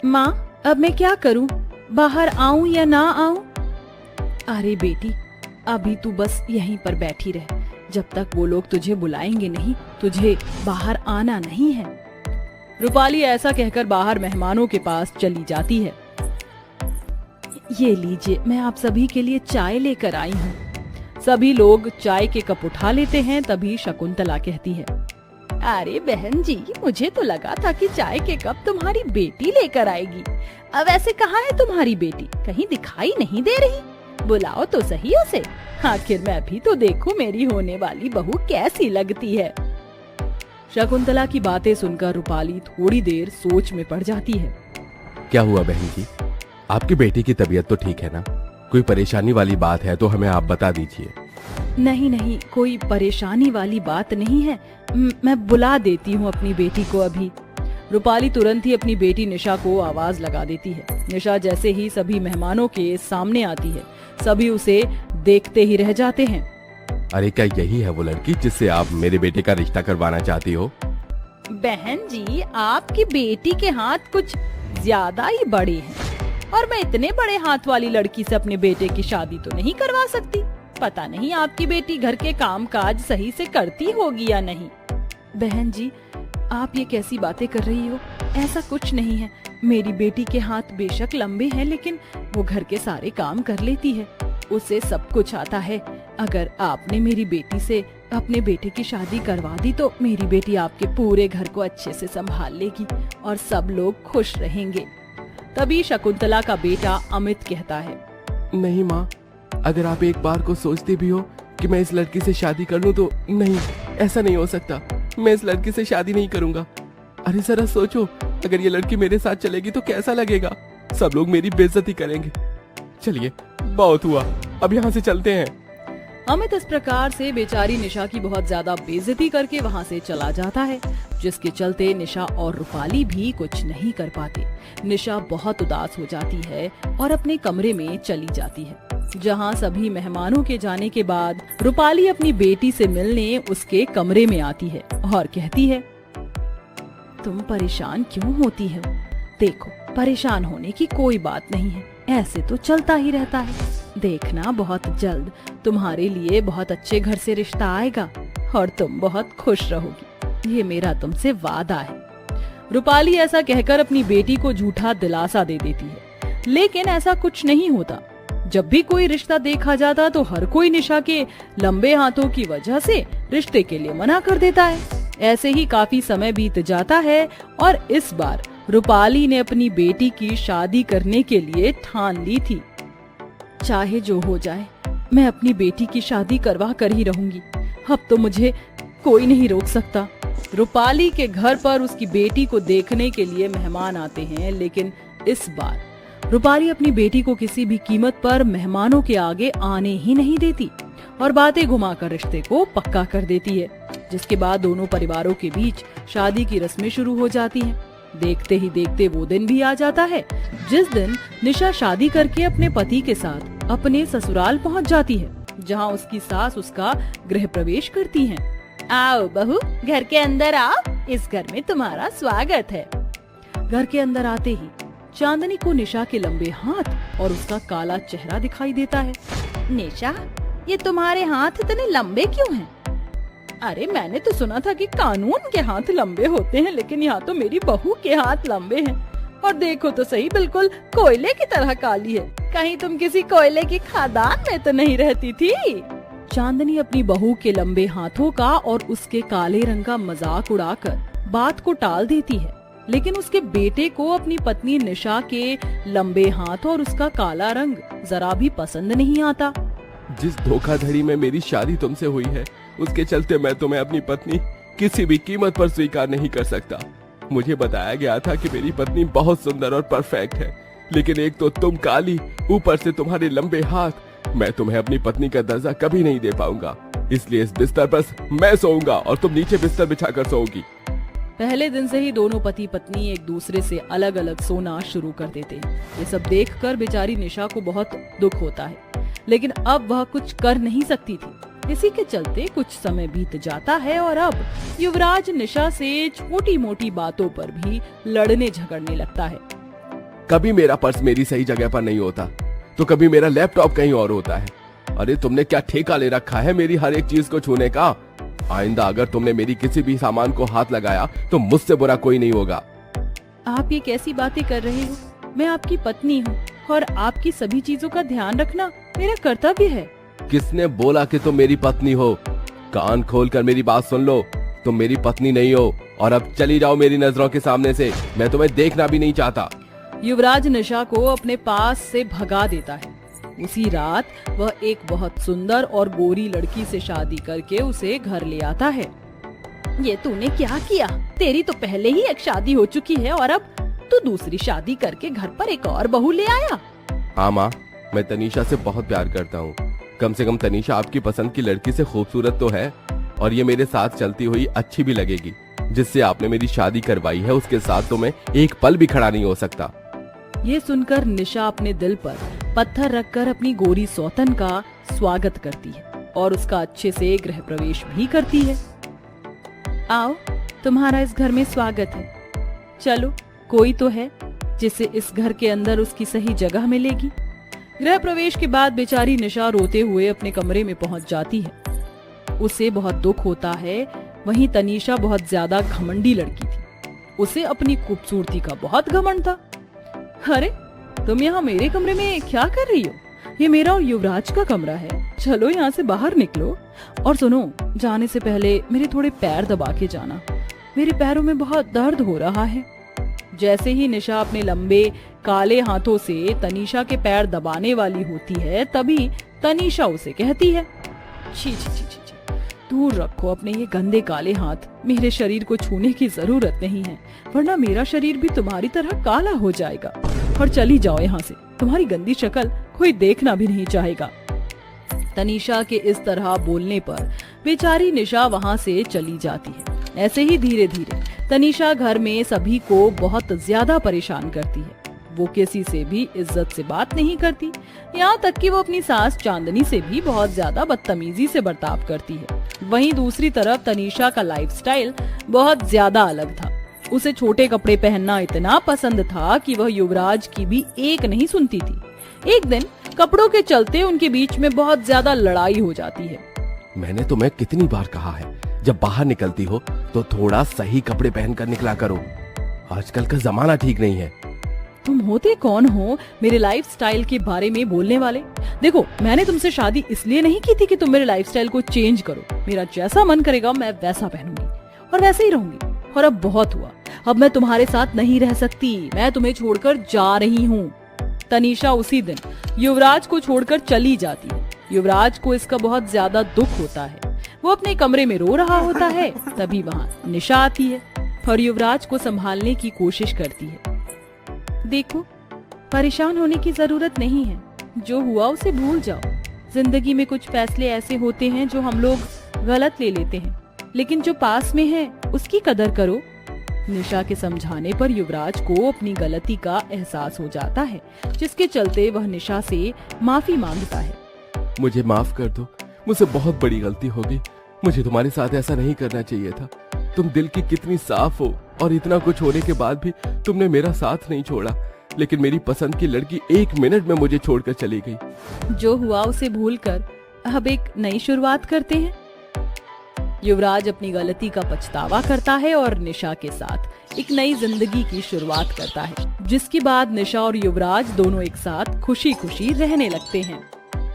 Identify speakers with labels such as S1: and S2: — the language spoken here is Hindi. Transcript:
S1: माँ, अब मैं क्या करूँ? बाहर आऊँ या ना आऊँ? अरे बेटी, अभी तू बस यहीं पर बैठी रह। जब तक वो लोग तुझे बुलाएंगे नहीं, तुझे बाहर आना नहीं है। रूपाली ऐसा कहकर बाहर मेहमानों के पास चली जाती है। ये लीजिए, मैं आप सभी के लिए चाय लेकर आई हूँ। सभी लोग चाय के कप उठा लेते हैं। तभी शकुंतला कहती है, अरे बहन जी, मुझे तो लगा था कि चाय के कप तुम्हारी बेटी लेकर आएगी। अब ऐसे कहाँ है तुम्हारी बेटी? कहीं दिखाई नहीं दे रही। बुलाओ तो सही उसे। आखिर मैं भी तो देखूं मेरी होने वाली बहू कैसी लगती है। शकुंतला की बातें सुनकर रूपाली थोड़ी देर सोच में पड़ जाती है।
S2: क्या हुआ बहन जी? आपकी बेटी की तबीयत तो ठीक है ना? कोई परेशानी वाली बात है तो हमें आप बता दीजिए।
S1: नहीं नहीं, कोई परेशानी वाली बात नहीं है। मैं बुला देती हूँ अपनी बेटी को अभी। रूपाली तुरंत ही अपनी बेटी निशा को आवाज लगा देती है। निशा जैसे ही सभी मेहमानों के सामने आती है, सभी उसे देखते ही रह जाते हैं।
S2: अरे क्या यही है वो लड़की जिससे आप मेरे बेटे का रिश्ता करवाना चाहती हो?
S1: बहन जी, आपकी बेटी के हाथ कुछ ज्यादा ही बड़े हैं और मैं इतने बड़े हाथ वाली लड़की से अपने बेटे की शादी तो नहीं करवा सकती। पता नहीं आपकी बेटी घर के काम काज सही से करती होगी या नहीं। बहन जी, आप ये कैसी बातें कर रही हो? ऐसा कुछ नहीं है। मेरी बेटी के हाथ बेशक लंबे हैं, लेकिन वो घर के सारे काम कर लेती है। उसे सब कुछ आता है। अगर आपने मेरी बेटी से अपने बेटे की शादी करवा दी तो मेरी बेटी आपके पूरे घर को अच्छे से संभाल लेगी और सब लोग खुश रहेंगे। तभी शकुंतला का बेटा अमित कहता है,
S2: नहीं माँ, अगर आप एक बार को सोचते भी हो कि मैं इस लड़की से शादी कर लूं तो नहीं, ऐसा नहीं हो सकता। मैं इस लड़की से शादी नहीं करूंगा। अरे जरा सोचो, अगर ये लड़की मेरे साथ चलेगी तो कैसा लगेगा? सब लोग मेरी बेइज्जती करेंगे। चलिए, बहुत हुआ, अब यहाँ से चलते हैं।
S1: अमित इस प्रकार से बेचारी निशा की बहुत ज्यादा बेइज्जती करके वहाँ से चला जाता है, जिसके चलते निशा और रूपाली भी कुछ नहीं कर पाते। निशा बहुत उदास हो जाती है और अपने कमरे में चली जाती है, जहाँ सभी मेहमानों के जाने के बाद रूपाली अपनी बेटी से मिलने उसके कमरे में आती है और कहती है, तुम परेशान क्यों होती हो? देखो, परेशान होने की कोई बात नहीं है, ऐसे तो चलता ही रहता है। देखना, बहुत जल्द तुम्हारे लिए बहुत अच्छे घर से रिश्ता आएगा और तुम बहुत खुश रहोगी। ये मेरा तुमसे वादा है। रूपाली ऐसा कहकर अपनी बेटी को झूठा दिलासा दे देती है, लेकिन ऐसा कुछ नहीं होता। जब भी कोई रिश्ता देखा जाता तो हर कोई निशा के लंबे हाथों की वजह से रिश्ते के लिए मना कर देता है। ऐसे ही काफी समय बीत जाता है और इस बार रूपाली ने अपनी बेटी की शादी करने के लिए ठान ली थी। चाहे जो हो जाए, मैं अपनी बेटी की शादी करवा कर ही रहूंगी। अब तो मुझे कोई नहीं रोक सकता। रूपाली के घर पर उसकी बेटी को देखने के लिए मेहमान आते हैं, लेकिन इस बार रूपाली अपनी बेटी को किसी भी कीमत पर मेहमानों के आगे आने ही नहीं देती और बातें घुमाकर रिश्ते को पक्का कर देती है, जिसके बाद दोनों परिवारों के बीच शादी की रस्में शुरू हो जाती हैं। देखते ही देखते वो दिन भी आ जाता है जिस दिन निशा शादी करके अपने पति के साथ अपने ससुराल पहुंच जाती है, जहां उसकी सास उसका गृह प्रवेश करती हैं। आओ बहू, घर के अंदर आओ, इस घर में तुम्हारा स्वागत है। घर के अंदर आते ही चांदनी को निशा के लंबे हाथ और उसका काला चेहरा दिखाई देता है। निशा, ये तुम्हारे हाथ इतने लंबे क्यों हैं? अरे मैंने तो सुना था कि कानून के हाथ लंबे होते हैं, लेकिन यहाँ तो मेरी बहू के हाथ लंबे हैं। और देखो तो सही, बिल्कुल कोयले की तरह काली है। कहीं तुम किसी कोयले की खदान में तो नहीं रहती थी? चांदनी अपनी बहू के लंबे हाथों का और उसके काले रंग का मजाक उड़ाकर बात को टाल देती है, लेकिन उसके बेटे को अपनी पत्नी निशा के लंबे हाथ और उसका काला रंग जरा भी पसंद नहीं आता।
S2: जिस धोखाधड़ी में मेरी शादी तुमसे हुई है, उसके चलते मैं तुम्हें अपनी पत्नी किसी भी कीमत पर स्वीकार नहीं कर सकता। मुझे बताया गया था कि मेरी पत्नी बहुत सुंदर और परफेक्ट है, लेकिन एक तो तुम काली, ऊपर से तुम्हारे लंबे हाथ। मैं तुम्हें अपनी पत्नी का दर्जा कभी नहीं दे पाऊंगा, इसलिए इस बिस्तर पर मैं सोऊंगा और तुम नीचे बिस्तर बिछाकर सोओगी।
S1: पहले दिन से ही दोनों पति पत्नी एक दूसरे से अलग अलग सोना शुरू कर देते हैं। ये सब देखकर बेचारी निशा को बहुत दुख होता है, लेकिन अब वह कुछ कर नहीं सकती थी। इसी के चलते कुछ समय बीत जाता है और अब युवराज निशा से छोटी मोटी बातों पर भी लड़ने झगड़ने लगता है।
S2: कभी मेरा पर्स मेरी सही जगह पर नहीं होता, तो कभी मेरा लैपटॉप कहीं और होता है। अरे तुमने क्या ठेका ले रखा है मेरी हर एक चीज को छूने का? आइंदा अगर तुमने मेरी किसी भी सामान को हाथ लगाया तो मुझसे बुरा कोई नहीं होगा।
S1: आप ये कैसी बातें कर रहे हो? मैं आपकी पत्नी हूँ और आपकी सभी चीजों का ध्यान रखना मेरा कर्तव्य है।
S2: किसने बोला कि तुम मेरी पत्नी हो? कान खोलकर मेरी बात सुन लो, तुम मेरी पत्नी नहीं हो और अब चली जाओ मेरी नजरों के सामने से। मैं तुम्हें देखना भी नहीं चाहता।
S1: युवराज निशा को अपने पास से भगा देता है। उसी रात वह एक बहुत सुंदर और गोरी लड़की से शादी करके उसे घर ले आता है। ये तूने क्या किया? तेरी तो पहले ही एक शादी हो चुकी है और अब तू दूसरी शादी करके घर पर एक और बहू ले आया।
S2: हाँ माँ, मैं तनीषा से बहुत प्यार करता हूँ। कम से कम तनीषा आपकी पसंद की लड़की से खूबसूरत तो है और ये मेरे साथ चलती हुई अच्छी भी लगेगी। जिससे आपने मेरी शादी करवाई है उसके साथ तो मैं एक पल भी खड़ा नहीं हो सकता।
S1: ये सुनकर निशा अपने दिल पर पत्थर रखकर अपनी गोरी सौतन का स्वागत करती है और उसका अच्छे से गृह प्रवेश भी करती है। आओ, तुम्हारा इस घर में स्वागत है। चलो, कोई तो है जिसे इस घर के अंदर उसकी सही जगह मिलेगी। गृह प्रवेश के बाद बेचारी निशा रोते हुए अपने कमरे में पहुंच जाती है। उसे बहुत दुख होता है। वहीं तनीषा बहुत ज्यादा घमंडी लड़की थी। उसे अपनी खूबसूरती का बहुत घमंड था। अरे, तुम यहाँ मेरे कमरे में क्या कर रही हो? ये मेरा और युवराज का कमरा है। चलो यहाँ से बाहर निकलो। और सुनो, जाने से पहले मेरे थोड़े पैर दबा के जाना। मेरे पैरों में बहुत दर्द हो रहा है। जैसे ही निशा अपने लंबे काले हाथों से तनीषा के पैर दबाने वाली होती है, तभी तनीषा उसे कहती है, छी छी छी छी, दूर रखो अपने ये गंदे काले हाथ। मेरे शरीर को छूने की जरूरत नहीं है, वरना मेरा शरीर भी तुम्हारी तरह काला हो जाएगा। और चली जाओ यहाँ से, तुम्हारी गंदी शक्ल कोई देखना भी नहीं चाहेगा। तनीषा के इस तरह बोलने पर बेचारी निशा वहाँ से चली जाती है। ऐसे ही धीरे धीरे तनीषा घर में सभी को बहुत ज्यादा परेशान करती है। वो किसी से भी इज्जत से बात नहीं करती, यहाँ तक कि वो अपनी सास चांदनी से भी बहुत ज्यादा बदतमीजी से बर्ताव करती है। वहीं दूसरी तरफ तनीषा का लाइफस्टाइल बहुत ज्यादा अलग था। उसे छोटे कपड़े पहनना इतना पसंद था कि वह युवराज की भी एक नहीं सुनती थी। एक दिन कपड़ों के चलते उनके बीच में बहुत ज्यादा लड़ाई हो जाती है।
S2: मैंने तुम्हें कितनी बार कहा है, जब बाहर निकलती हो तो थोड़ा सही कपड़े पहनकर निकला करो। आजकल का जमाना ठीक नहीं है।
S1: तुम होते कौन हो मेरे लाइफस्टाइल के बारे में बोलने वाले? देखो, मैंने तुमसे शादी इसलिए नहीं की थी कि तुम मेरे लाइफस्टाइल को चेंज करो। मेरा जैसा मन करेगा मैं वैसा पहनूंगी और वैसे ही रहूंगी। और अब बहुत हुआ, अब मैं तुम्हारे साथ नहीं रह सकती। मैं तुम्हें छोड़कर जा रही हूँ। तनीषा उसी दिन युवराज को छोड़कर चली जाती है। युवराज को इसका बहुत ज्यादा दुख होता है। वो अपने कमरे में रो रहा होता है। तभी वहाँ निशा आती है और युवराज को संभालने की कोशिश करती है। देखो, परेशान होने की जरूरत नहीं है। जो हुआ उसे भूल जाओ। जिंदगी में कुछ फैसले ऐसे होते हैं जो हम लोग गलत ले लेते हैं, लेकिन जो पास में है उसकी कदर करो। निशा के समझाने पर युवराज को अपनी गलती का एहसास हो जाता है, जिसके चलते वह निशा से माफी मांगता है।
S2: मुझे माफ कर दो, मुझसे बहुत बड़ी गलती हो गई। मुझे तुम्हारे साथ ऐसा नहीं करना चाहिए था। तुम दिल की कितनी साफ हो और इतना कुछ होने के बाद भी तुमने मेरा साथ नहीं छोड़ा। लेकिन मेरी पसंद की लड़की 1 मिनट में मुझे छोड़कर चली गई।
S1: जो हुआ उसे भूलकर अब एक नई शुरुआत करते हैं। युवराज अपनी गलती का पछतावा करता है और निशा के साथ एक नई जिंदगी की शुरुआत करता है, जिसके बाद निशा और युवराज दोनों एक साथ खुशी खुशी रहने लगते हैं।